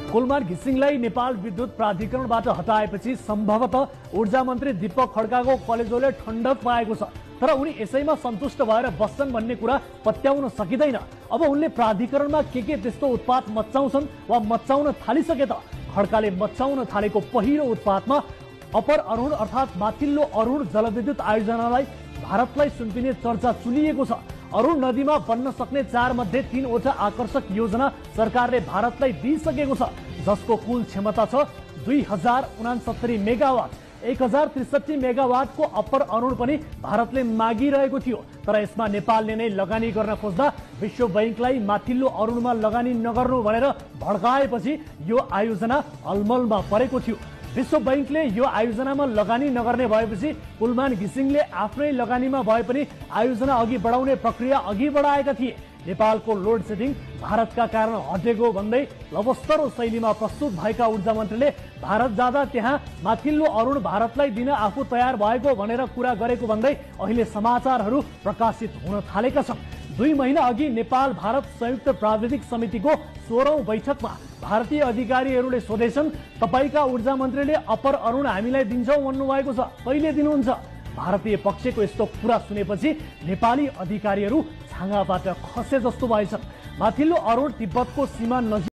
कुलमान घिसिङलाई नेपाल विद्युत प्राधिकरणबाट हटाएपछि सम्भवतः ऊर्जा मन्त्री दीपक खड्काको कलेजोले ठण्डक पाएको छ। तर उनी यसैमा सन्तुष्ट भएर बस्छन् भन्ने कुरा पत्याउन सकिँदैन। अब उनले प्राधिकरणमा के त्यस्तो उत्पात मच्चाउँछन् वा मच्चाउन थालिसके त? खड्काले मच्चाउन थालेको पहिलो उत्पातमा अपर अरुण अर्थात् माथिल्लो अरुण जलविद्युत आयोजनालाई भारतलाई सुम्पिने चर्चा चुलिएको छ। अरुण नदीमा बन्न सक्ने 4 मध्ये 3वटा आकर्षक योजना सरकारले भारतलाई दिइसकेको छ, जसको कुल क्षमता छ 2069 मेगावाट। 1063 मेगावाटको अप्पर अरुण पनि भारतले मागिरहेको थियो। तर यसमा नेपालले नै लगानी गर्न खोज्दा विश्व बैंकलाई माथिल्लो अरुणमा लगानी नगर्नु भनेर भड्काएपछि यो आयोजना अलमलमा परेको थियो। विश्व बैंकले यो आयोजनामा लगानी नगर्ने भएपछि कुलमान घिसिङले आफ्नै लगानीमा भए पनि आयोजना अघि बढाउने प्रक्रिया अघि बढाएका थिए। नेपालको लोड सेडिङ भारतका कारण हटेको भन्दै लवस्तरो शैलीमा प्रस्तुत भएका ऊर्जा मन्त्रीले भारत जाँदा त्यहाँ माथिल्लो अरुण भारतलाई दिन आफू तयार भएको भनेर कुरा गरेको भन्दै अहिले समाचारहरू प्रकाशित हुन थालेका छन्। 2 महिना अघि नेपाल भारत संयुक्त प्राविधिक समितिको 16औं बैठकमा भारतीय अधिकारीहरूले सोधेछन्, तपाईका ऊर्जा मन्त्रीले अपर अरुण हामीलाई दिन्छौं भन्नुभएको छ, कहिले दिनुहुन्छ? भारतीय पक्षको यस्तो कुरा सुनेपछि नेपाली अधिकारीहरू छाँगाबाट खसे जस्तो भएछन्। माथिल्लो अरुण तिब्बतको सीमा नजिक